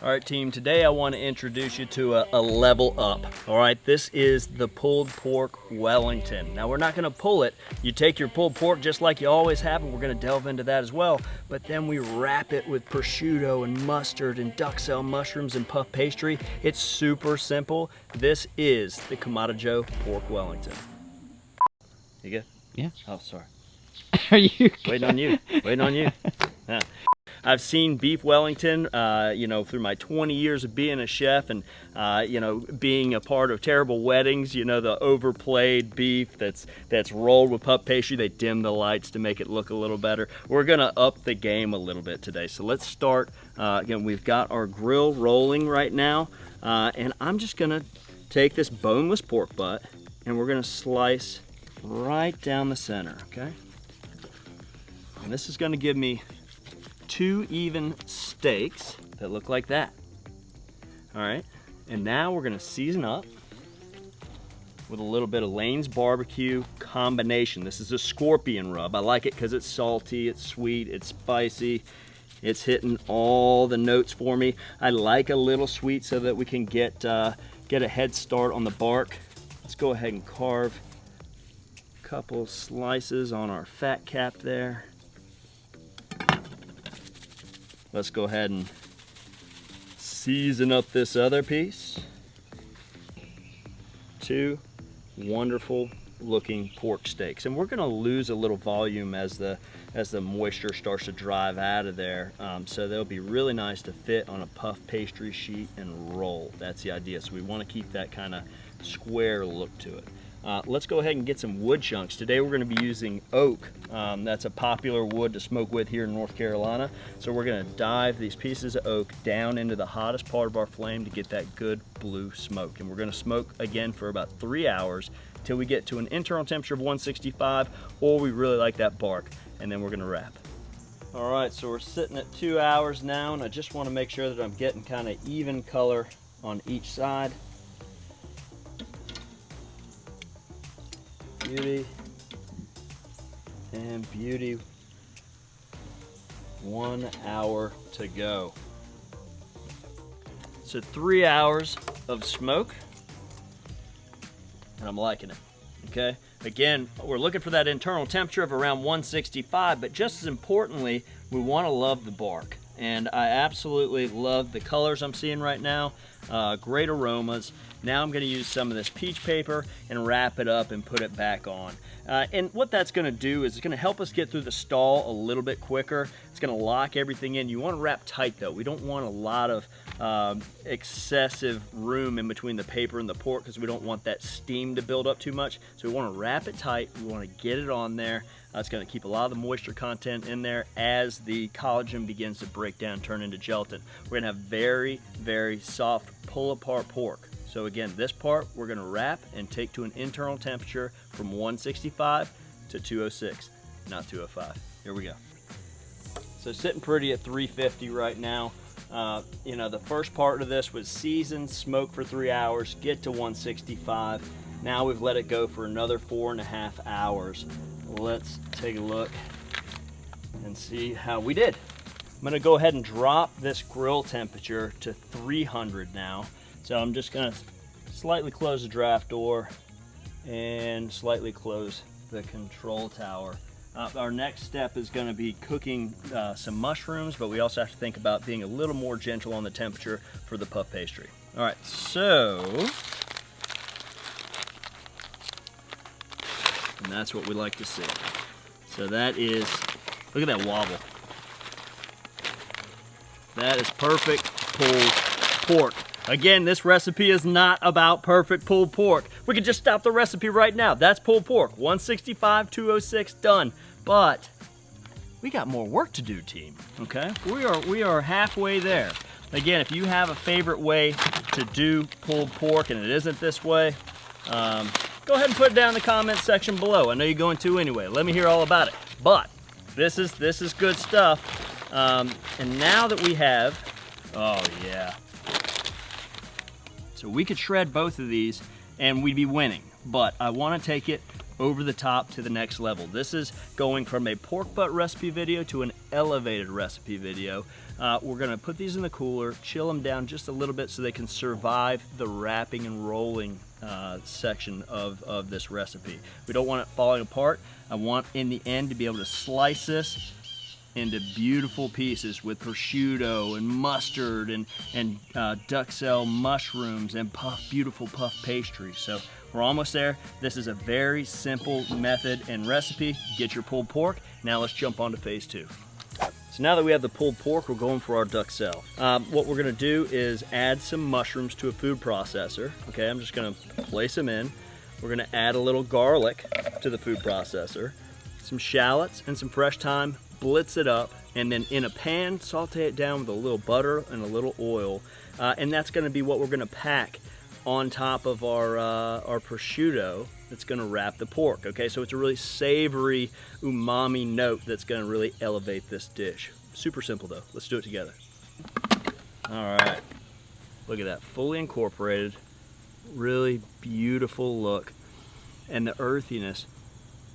All right, team, today I want to introduce you to a level up. All right, this is the pulled pork Wellington. Now, we're not going to pull it. You take your pulled pork just like you always have, and we're going to delve into that as well. But then we wrap it with prosciutto and mustard and duxelle mushrooms and puff pastry. It's super simple. This is the Kamado pork Wellington. You good? Yeah. Oh, sorry. Are you Waiting on you. Waiting on you. Yeah. I've seen beef Wellington, you know, through my 20 years of being a chef and, you know, being a part of terrible weddings, you know, the overplayed beef that's rolled with puff pastry. They dim the lights to make it look a little better. We're going to up the game a little bit today. So let's start. Again, we've got our grill rolling right now, and I'm just going to take this boneless pork butt and we're going to slice right down the center, okay? And this is going to give me 2 even steaks that look like that. All right, and now we're gonna season up with a little bit of Lanes Bbq combination. This is a scorpion rub. I like it because it's salty, it's sweet, it's spicy. It's hitting all the notes for me. I like a little sweet so that we can get a head start on the bark. Let's go ahead and carve a couple slices on our fat cap there. Let's go ahead and season up this other piece. 2 wonderful looking pork steaks. And we're gonna lose a little volume as the moisture starts to drive out of there. So they'll be really nice to fit on a puff pastry sheet and roll. That's the idea. So we wanna keep that kind of square look to it. Let's go ahead and get some wood chunks. Today we're going to be using oak. That's a popular wood to smoke with here in North Carolina. So we're going to dive these pieces of oak down into the hottest part of our flame to get that good blue smoke. And we're going to smoke again for about 3 hours till we get to an internal temperature of 165, or we really like that bark, and then we're going to wrap. All right, so we're sitting at 2 hours now, and I just want to make sure that I'm getting kind of even color on each side. Beauty and beauty. 1 hour to go. So 3 hours of smoke, and I'm liking it. Okay, again, we're looking for that internal temperature of around 165, but just as importantly, we want to love the bark. And I absolutely love the colors I'm seeing right now. Great aromas. Now I'm going to use some of this peach paper and wrap it up and put it back on. And what that's going to do is it's going to help us get through the stall a little bit quicker. It's going to lock everything in. You want to wrap tight though. We don't want a lot of excessive room in between the paper and the pork because we don't want that steam to build up too much. So we want to wrap it tight. We want to get it on there. It's going to keep a lot of the moisture content in there as the collagen begins to break down, turn into gelatin. We're going to have very, very soft pull apart pork. So again, this part we're going to wrap and take to an internal temperature from 165 to 206, not 205. Here we go. So sitting pretty at 350 right now. You know, the first part of this was season, smoke for 3 hours, get to 165. Now we've let it go for another 4.5 hours. Let's take a look and see how we did. I'm going to go ahead and drop this grill temperature to 300 now. So I'm just going to slightly close the draft door and slightly close the control tower. Our next step is going to be cooking some mushrooms, but we also have to think about being a little more gentle on the temperature for the puff pastry. All right, so, and that's what we like to see. So that is, look at that wobble. That is perfect pulled pork. Again, this recipe is not about perfect pulled pork. We could just stop the recipe right now. That's pulled pork, 165, 206, done. But we got more work to do, team, okay? We are halfway there. Again, if you have a favorite way to do pulled pork and it isn't this way, go ahead and put it down in the comments section below. I know you're going to anyway. Let me hear all about it. But this is good stuff. And now that we have, oh yeah. So we could shred both of these and we'd be winning, but I want to take it over the top to the next level. This is going from a pork butt recipe video to an elevated recipe video. We're gonna put these in the cooler, chill them down just a little bit so they can survive the wrapping and rolling section of this recipe. We don't want it falling apart. I want in the end to be able to slice this into beautiful pieces with prosciutto and mustard and duxelle mushrooms and beautiful puff pastry. So we're almost there. This is a very simple method and recipe. Get your pulled pork. Now let's jump on to phase 2. So now that we have the pulled pork, we're going for our duxelle. What we're gonna do is add some mushrooms to a food processor. Okay, I'm just gonna place them in. We're gonna add a little garlic to the food processor, some shallots and some fresh thyme, blitz it up, and then in a pan, saute it down with a little butter and a little oil. And that's gonna be what we're gonna pack on top of our prosciutto that's gonna wrap the pork, okay? So it's a really savory, umami note that's gonna really elevate this dish. Super simple though. Let's do it together. All right, look at that, fully incorporated, really beautiful look. And the earthiness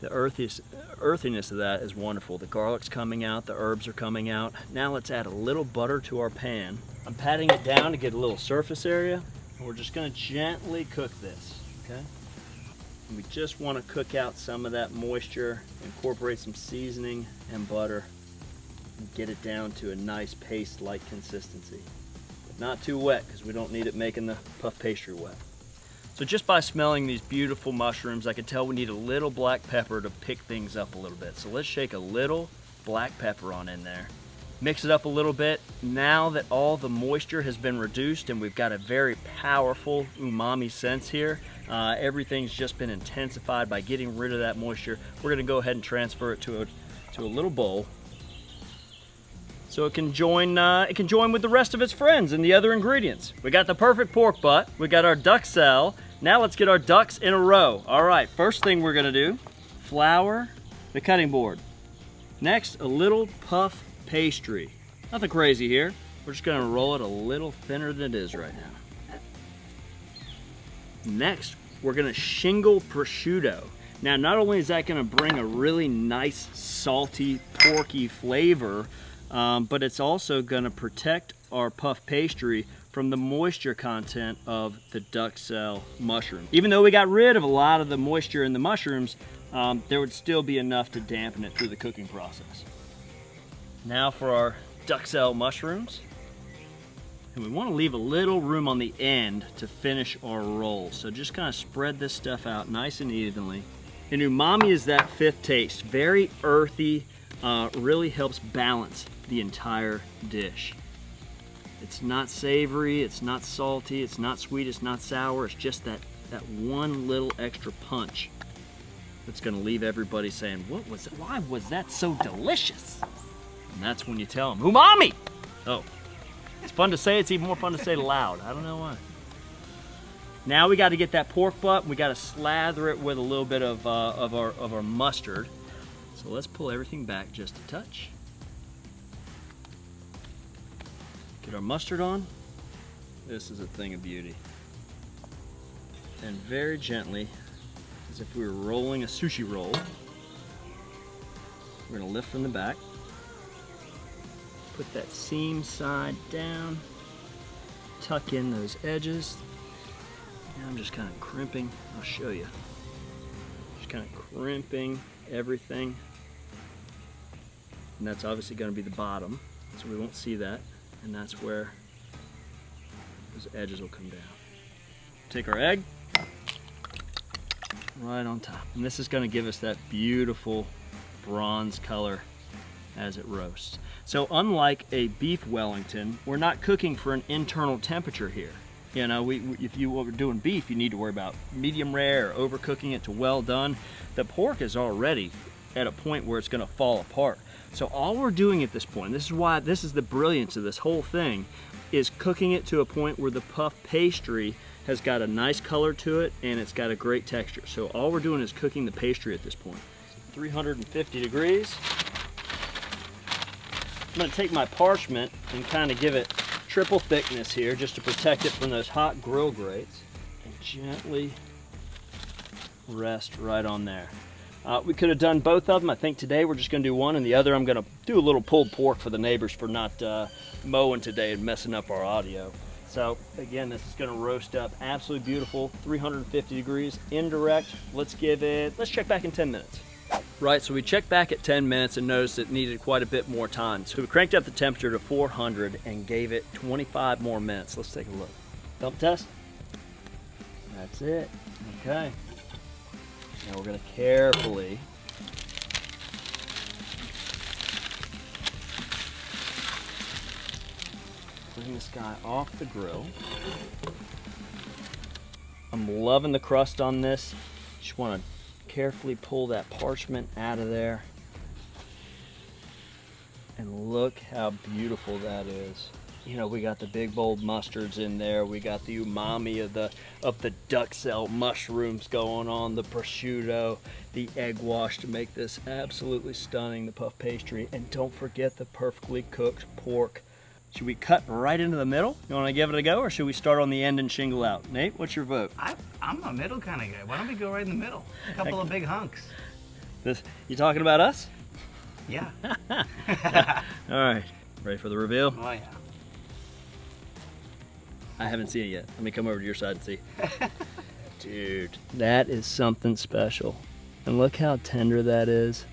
of that is wonderful. The garlic's coming out, the herbs are coming out. Now let's add a little butter to our pan. I'm patting it down to get a little surface area. And we're just gonna gently cook this, okay? And we just wanna cook out some of that moisture, incorporate some seasoning and butter, and get it down to a nice paste-like consistency. But not too wet, because we don't need it making the puff pastry wet. So just by smelling these beautiful mushrooms, I can tell we need a little black pepper to pick things up a little bit. So let's shake a little black pepper on in there. Mix it up a little bit. Now that all the moisture has been reduced and we've got a very powerful umami sense here, everything's just been intensified by getting rid of that moisture. We're gonna go ahead and transfer it to a little bowl so it can join with the rest of its friends and the other ingredients. We got the perfect pork butt, we got our duxelle. Now let's get our ducks in a row. All right, first thing we're gonna do, flour the cutting board. Next, a little puff pastry. Nothing crazy here. We're just gonna roll it a little thinner than it is right now. Next, we're gonna shingle prosciutto. Now, not only is that gonna bring a really nice, salty, porky flavor, but it's also gonna protect our puff pastry from the moisture content of the duxelle mushroom. Even though we got rid of a lot of the moisture in the mushrooms, there would still be enough to dampen it through the cooking process. Now for our duxelle mushrooms. And we want to leave a little room on the end to finish our roll. So just kind of spread this stuff out nice and evenly. And umami is that fifth taste. Very earthy, really helps balance the entire dish. It's not savory, it's not salty, it's not sweet, it's not sour. It's just that one little extra punch that's gonna leave everybody saying, why was that so delicious? And that's when you tell them, umami! Oh, it's fun to say, it's even more fun to say loud. I don't know why. Now we gotta get that pork butt, we gotta slather it with a little bit of our mustard. So let's pull everything back just a touch. Get our mustard on. This is a thing of beauty. And very gently, as if we were rolling a sushi roll, we're gonna lift from the back. Put that seam side down, tuck in those edges. Now I'm just kind of crimping, I'll show you. Just kind of crimping everything. And that's obviously gonna be the bottom, so we won't see that. And that's where those edges will come down. Take our egg, right on top. And this is gonna give us that beautiful bronze color as it roasts. So unlike a beef Wellington, we're not cooking for an internal temperature here. You know, if you were doing beef, you need to worry about medium rare or overcooking it to well done. The pork is already at a point where it's gonna fall apart. So all we're doing at this point, this is why this is the brilliance of this whole thing, is cooking it to a point where the puff pastry has got a nice color to it and it's got a great texture. So all we're doing is cooking the pastry at this point. 350 degrees. I'm gonna take my parchment and kind of give it triple thickness here just to protect it from those hot grill grates. And gently rest right on there. We could have done both of them. I think today we're just gonna do one, and the other I'm gonna do a little pulled pork for the neighbors for not mowing today and messing up our audio. So again, this is gonna roast up absolutely beautiful, 350 degrees, indirect. Let's check back in 10 minutes. Right, so we checked back at 10 minutes and noticed it needed quite a bit more time. So we cranked up the temperature to 400 and gave it 25 more minutes. Let's take a look. Thump test. That's it, okay. Now we're gonna carefully bring this guy off the grill. I'm loving the crust on this. Just wanna carefully pull that parchment out of there. And look how beautiful that is. You know, we got the big bold mustards in there. We got the umami of the duxelle mushrooms going on, the prosciutto, the egg wash to make this absolutely stunning, the puff pastry. And don't forget the perfectly cooked pork. Should we cut right into the middle? You want to give it a go, or should we start on the end and shingle out? Nate, what's your vote? I'm a middle kind of guy. Why don't we go right in the middle? A couple of big hunks. You talking about us? Yeah. All right, ready for the reveal? Oh yeah. I haven't seen it yet. Let me come over to your side and see. Dude, that is something special. And look how tender that is.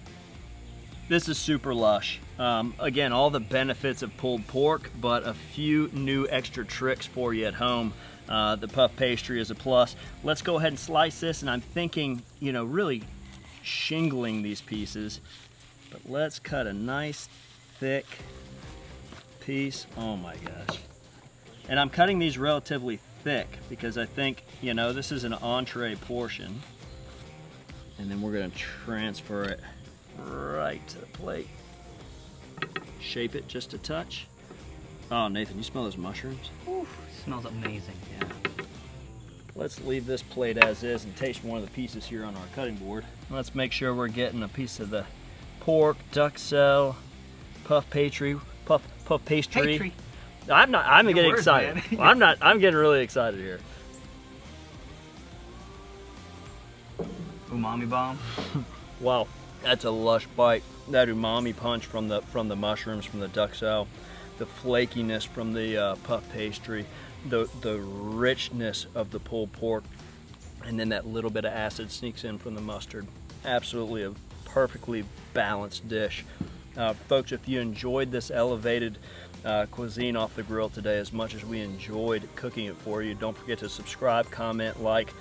This is super lush. Again, all the benefits of pulled pork, but a few new extra tricks for you at home. The puff pastry is a plus. Let's go ahead and slice this, and I'm thinking, you know, really shingling these pieces. But let's cut a nice, thick piece. Oh my gosh. And I'm cutting these relatively thick because I think, you know, this is an entree portion. And then we're gonna transfer it right to the plate. Shape it just a touch. Oh, Nathan, you smell those mushrooms? Oof, smells amazing. Yeah. Let's leave this plate as is and taste one of the pieces here on our cutting board. Let's make sure we're getting a piece of the pork, duxelle, puff pastry. Pastry. I'm getting excited. Well, I'm getting really excited here. Umami bomb. Wow, that's a lush bite. That umami punch from the mushrooms, from the duxelle, the flakiness from the puff pastry, the richness of the pulled pork, and then that little bit of acid sneaks in from the mustard. Absolutely a perfectly balanced dish. Folks, if you enjoyed this elevated cuisine off the grill today as much as we enjoyed cooking it for you, don't forget to subscribe, comment, like,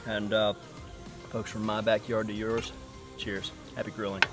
and folks, from my backyard to yours, cheers. Happy grilling.